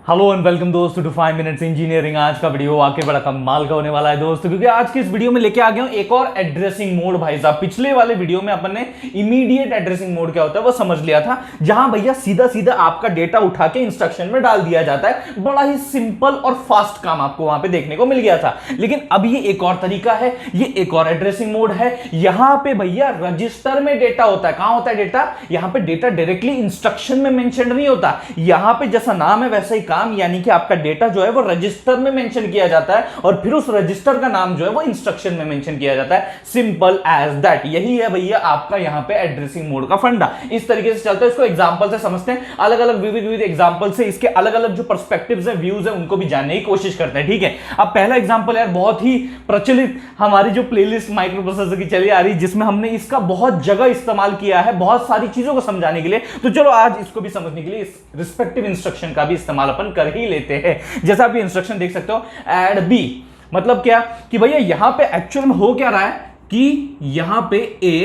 Hello and welcome दोस्तों to 5 minutes engineering. आज का वीडियो आके बड़ा कमाल का होने वाला है दोस्तों, क्योंकि आज की इस वीडियो में लेके आ गया हूं एक और एड्रेसिंग मोड। भाई साहब, पिछले वाले वीडियो में अपन ने इमीडिएट एड्रेसिंग मोड क्या होता है वो समझ लिया था, जहां भैया सीधा सीधा आपका डेटा उठा के इंस्ट्रक्शन में डाल दिया जाता है। बड़ा ही सिंपल और फास्ट काम आपको वहां पे देखने को मिल गया था। लेकिन अब ये एक और तरीका है, ये एक और एड्रेसिंग मोड है। यहां पे भैया रजिस्टर में डेटा होता है। कहां होता है डेटा? यहां पे डेटा डायरेक्टली इंस्ट्रक्शन में मेंशन नहीं होता। यहां पे जैसा नाम है वैसा ही काम, यानी कि आपका डेटा जो है वो रजिस्टर में मेंशन किया जाता है और फिर उस रजिस्टर का नाम जो है वो इंस्ट्रक्शन में मेंशन किया जाता है। Simple as that. यही है भैया आपका यहां पे एड्रेसिंग मोड का फंडा। इस तरीके से चलता है। इसको एग्जांपल से समझते हैं, अलग अलग विविध एग्जांपल से इसके अलग अलग जो पर्सपेक्टिव्स है, व्यूज है, उनको भी जानने की कोशिश करते हैं। ठीक है, अब पहला एग्जांपल यार बहुत ही प्रचलित हमारी जो प्लेलिस्ट माइक्रो प्रोसेसर की चली आ रही, जिसमें हमने इसका बहुत जगह इस्तेमाल किया है बहुत सारी चीजों को समझाने के लिए। तो चलो आज इसको भी समझने के लिए इस रिस्पेक्टिव इंस्ट्रक्शन का भी इस्तेमाल अपन कर ही लेते हैं। जैसा आप ये इंस्ट्रक्शन देख सकते हो, ऐड बी, मतलब क्या कि भैया यहां पे एक्चुअल में हो क्या रहा है कि यहां पे ए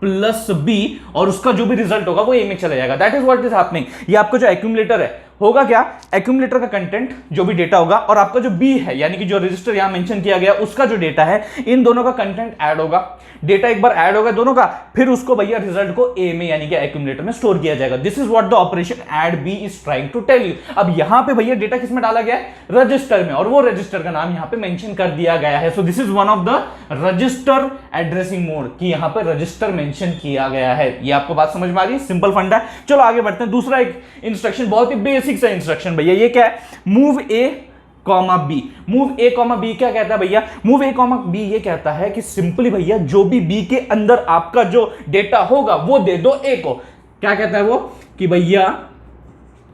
प्लस बी और उसका जो भी रिजल्ट होगा वो ए में चला जाएगा। That is what is happening. ये आपका जो एक्यूमुलेटर है होगा क्या, एक्यूमुलेटर का कंटेंट जो भी डेटा होगा और आपका जो बी है यानी कि जो रजिस्टर यहां मेंशन किया गया उसका जो डेटा है, इन दोनों का कंटेंट ऐड होगा। डेटा एक बार ऐड होगा दोनों का, फिर उसको भैया रिजल्ट को ए में यानी कि एक्यूमुलेटर में स्टोर किया जाएगा। This is what the operation add B is trying to tell you. अब यहां पे भैया डेटा किस में डाला गया है? रजिस्टर में, और वो रजिस्टर का नाम यहां पे मेंशन कर दिया गया है। So this is one of the register addressing mode कि यहां पे रजिस्टर मेंशन किया गया है। ये आपको बात समझ में आ रही है? सिंपल फंडा है। चलो आगे बढ़ते हैं। दूसरा एक इंस्ट्रक्शन, बहुत ही बेसिक सा इंस्ट्रक्शन भैया, ये क्या है? मूव ए कॉमा बी। मूव ए कॉमा बी क्या कहता है भैया? मूव ए कॉमा बी ये कहता है कि सिंपली भैया जो भी बी के अंदर आपका जो डेटा होगा वो दे दो ए को। क्या कहता है वो? कि भैया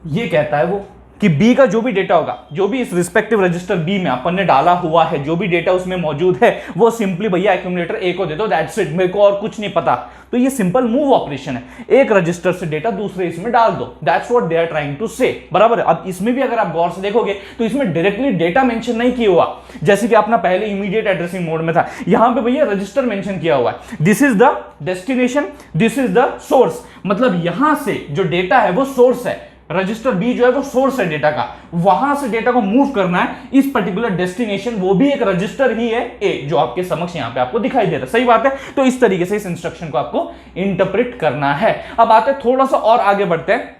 ये कहता है वो कि बी का जो भी डेटा होगा, जो भी इस रिस्पेक्टिव रजिस्टर बी में अपन ने डाला हुआ है, जो भी डेटा उसमें मौजूद है, वो सिंपली भैया एक्यूमुलेटर ए को दे दो। दैट्स इट, मेरे को और कुछ नहीं पता। तो ये सिंपल मूव ऑपरेशन है। एक रजिस्टर से डेटा दूसरे इसमें डाल दो। That's what they are trying to say. बराबर है। अब इसमें भी अगर आप गौर से देखोगे तो इसमें डायरेक्टली डेटा मेंशन नहीं किया हुआ, जैसे कि अपना पहले इमीडिएट एड्रेसिंग मोड में था। यहां पे भैया रजिस्टर मेंशन किया हुआ है। This is the destination, this is the source. मतलब यहां से जो डेटा है वो सोर्स है, रजिस्टर बी जो है वो सोर्स है डेटा का। वहां से डेटा को मूव करना है इस पर्टिकुलर डेस्टिनेशन, वो भी एक रजिस्टर ही है ए, जो आपके समक्ष यहां पे आपको दिखाई दे रहा है। सही बात है। तो इस तरीके से इस इंस्ट्रक्शन को आपको इंटरप्रेट करना है। अब आते हैं थोड़ा सा और आगे बढ़ते हैं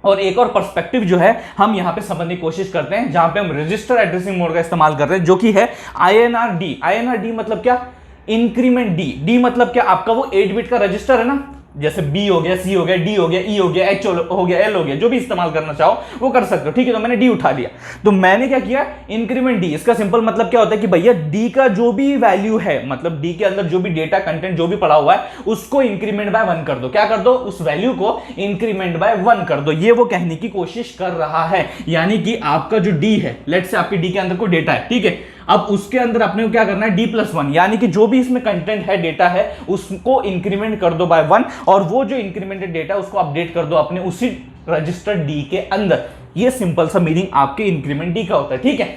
और एक और पर्सपेक्टिव जो है हम यहां पे समझने की कोशिश करते हैं, जहां पे हम रजिस्टर एड्रेसिंग मोड का इस्तेमाल कर रहे हैं, जो कि है INRD। INRD मतलब क्या? Increment D. डी मतलब क्या? आपका वो 8 बिट का रजिस्टर है ना, जैसे बी हो गया, सी हो गया, डी हो गया, ई हो गया, एच हो गया, एल हो गया, जो भी इस्तेमाल करना चाहो वो कर सकते हो। ठीक है, तो मैंने डी उठा लिया। तो मैंने क्या किया? Increment D. इसका सिंपल मतलब क्या होता है कि भैया डी का जो भी वैल्यू है, मतलब डी के अंदर जो भी डेटा कंटेंट जो भी पड़ा हुआ है उसको इंक्रीमेंट बाय 1 कर दो। क्या कर दो? उस वैल्यू को इंक्रीमेंट बाय 1 कर दो। ये वो कहने की कोशिश कर रहा है। यानी कि आपका जो डी है, लेट्स से आपके डी के अंदर कोई डेटा है, ठीक है, अब उसके अंदर अपने को क्या करना है? D+1, यानी कि जो भी इसमें कंटेंट है, डेटा है, उसको इंक्रीमेंट कर दो बाय 1 और वो जो इंक्रीमेंटेड डेटा उसको अपडेट कर दो अपने उसी रजिस्टर डी के अंदर। ये सिंपल सा मीनिंग आपके इंक्रीमेंट डी का होता है। ठीक है,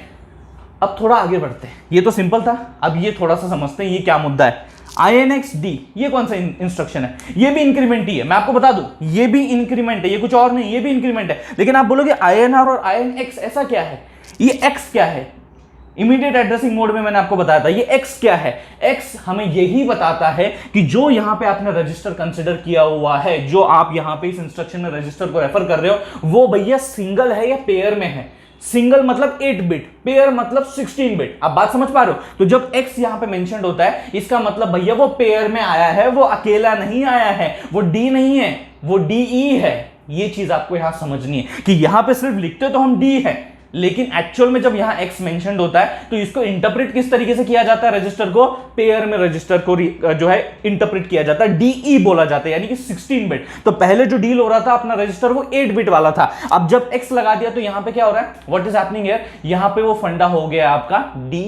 अब थोड़ा आगे बढ़ते हैं। ये तो सिंपल था, अब ये थोड़ा सा समझते हैं ये क्या मुद्दा है। INXD ये कौन सा इंस्ट्रक्शन है? ये भी इंक्रीमेंट ही है। मैं आपको बता दूं, ये भी इंक्रीमेंट है, ये कुछ और नहीं, ये भी इंक्रीमेंट है। लेकिन आप बोलोगे INR और INX ऐसा क्या है? ये X क्या है? इमीडिएट एड्रेसिंग मोड में मैंने आपको बताया था ये X क्या है। X हमें यही बताता है कि जो यहां पे आपने रजिस्टर कंसिडर किया हुआ है, जो आप यहां पे इस इंस्ट्रक्शन में रजिस्टर को रेफर कर रहे हो, वो भैया सिंगल है या पेयर में है। सिंगल मतलब 8 बिट, पेयर मतलब 16 बिट। आप बात समझ पा रहे हो? तो जब X यहां पे मेंशन्ड होता है, इसका मतलब भैया वो पेयर में आया है, वो अकेला नहीं आया है, वो D नहीं है, वो DE है। ये चीज आपको यहां समझनी है कि यहां पे सिर्फ लिखते तो हम D है, लेकिन एक्चुअल में जब यहां X मेंशन्ड होता है तो इसको इंटरप्रेट किस तरीके से किया जाता है? रजिस्टर को पेयर में रजिस्टर को जो है इंटरप्रेट किया जाता है, DE बोला जाता है, यानी कि 16 बिट। तो पहले जो डील हो रहा था अपना रजिस्टर वो 8 बिट वाला था। अब जब X लगा दिया तो यहां पे क्या हो रहा है? What is happening here? यहां पे वो फंडा हो गया आपका DE।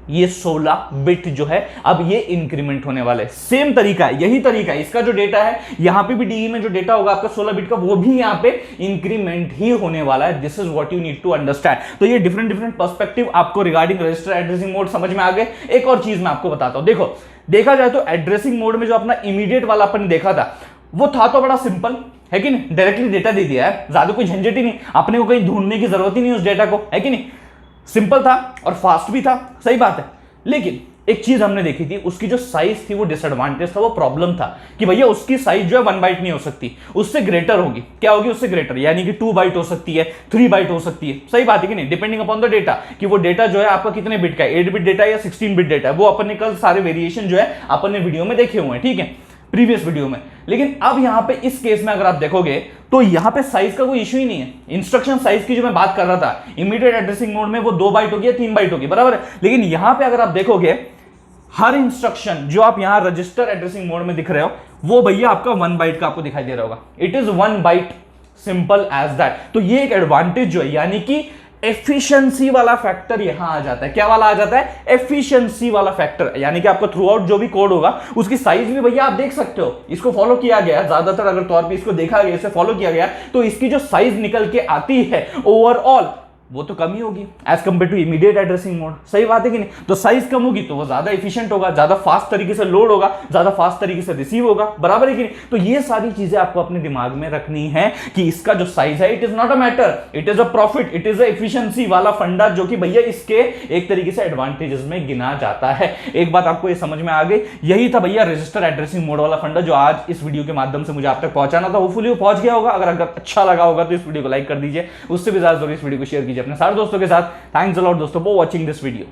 ये 16 बिट जो है अब ये इंक्रीमेंट होने वाला है। सेम तरीका है, यही तरीका है। इसका जो डेटा है यहां पे भी DE में जो डेटा होगा आपका 16 बिट का, वो भी यहां पे इंक्रीमेंट ही होने वाला है। This is what you need to understand. तो ये डिफरेंट पर्सपेक्टिव आपको रिगार्डिंग रजिस्टर एड्रेसिंग मोड समझ में आ गए। एक और चीज मैं आपको बताता हूं। देखो, देखा जाए तो एड्रेसिंग मोड में जो अपना इमीडिएट वाला अपन ने देखा था वो था तो बड़ा सिंपल, है कि नहीं, डायरेक्टली डेटा दे दिया है, ज्यादा कोई झंझट ही नहीं, अपने को कहीं ढूंढने की जरूरत ही नहीं उस डेटा को, है कि नहीं, सिंपल था और फास्ट भी था, सही बात है। लेकिन एक चीज हमने देखी थी, उसकी जो साइज थी वो डिसएडवांटेज था, वो प्रॉब्लम था कि भैया उसकी साइज जो है 1 बाइट नहीं हो सकती, उससे ग्रेटर होगी, क्या होगी उससे ग्रेटर, यानी कि 2 बाइट हो सकती है, 3 बाइट हो सकती है, सही बात है कि नहीं, डिपेंडिंग अपॉन द डेटा, कि वो डेटा जो है आपका कितने बिट का है, 8 बिट डेटा या 16 बिट डेटा है, वो अपन ने कल सारे वेरिएशन जो है अपन ने वीडियो में देखे हुए हैं, ठीक है, प्रीवियस वीडियो में। लेकिन अब यहां पे इस केस में अगर आप देखोगे तो यहां पे साइज का कोई इशू ही नहीं है। इंस्ट्रक्शन साइज की जो मैं बात कर रहा था, इमीडिएट एड्रेसिंग मोड में वो 2 बाइट होगी या 3 बाइट होगी, बराबर है। लेकिन यहां पे अगर आप देखोगे हर इंस्ट्रक्शन जो आप यहां रजिस्टर एड्रेसिंग मोड में दिख रहे हो वो भैया आपका 1 बाइट का आपको दिखाई दे रहा होगा, it is 1 byte, simple as that. तो ये एक एडवांटेज जो है, यानी कि एफिशिएंसी वाला फैक्टर यहां आ जाता है, क्या वाला आ जाता है, एफिशिएंसी वाला फैक्टर, यानी कि आपका थ्रू आउट जो भी कोड होगा उसकी साइज भी भैया आप देख सकते हो, इसको फॉलो किया गया ज्यादातर, अगर तौर पे इसको देखा गया, इसे फॉलो किया गया, तो इसकी जो साइज निकल के आती है ओवरऑल वो तो कम ही होगी as compare to immediate addressing mode, सही बात है कि नहीं। तो साइज कम होगी तो वो ज्यादा एफिशिएंट होगा, ज्यादा फास्ट तरीके से लोड होगा, ज्यादा फास्ट तरीके से रिसीव होगा, बराबर है कि नहीं। तो ये सारी चीजें आपको अपने दिमाग में रखनी है कि इसका जो साइज है it is not a matter, it is a profit, it is a efficiency वाला फंडा, जो कि भैया इसके एक तरीके से एडवांटेजेस में गिना जाता है। एक बात आपको ये समझ में आ गई, यही था भैया रजिस्टर एड्रेसिंग मोड वाला फंडा जो आज इस वीडियो के माध्यम से मुझे आप तक पहुंचाना था। होपफुली वो पहुंच गया होगा, अगर अच्छा लगा होगा तो इस वीडियो को लाइक कर दीजिए, उससे भी ज्यादा जरूर इस वीडियो को शेयर कीजिए अपने सारे दोस्तों के साथ। थैंक्स अ लॉट दोस्तों फॉर वॉचिंग दिस वीडियो।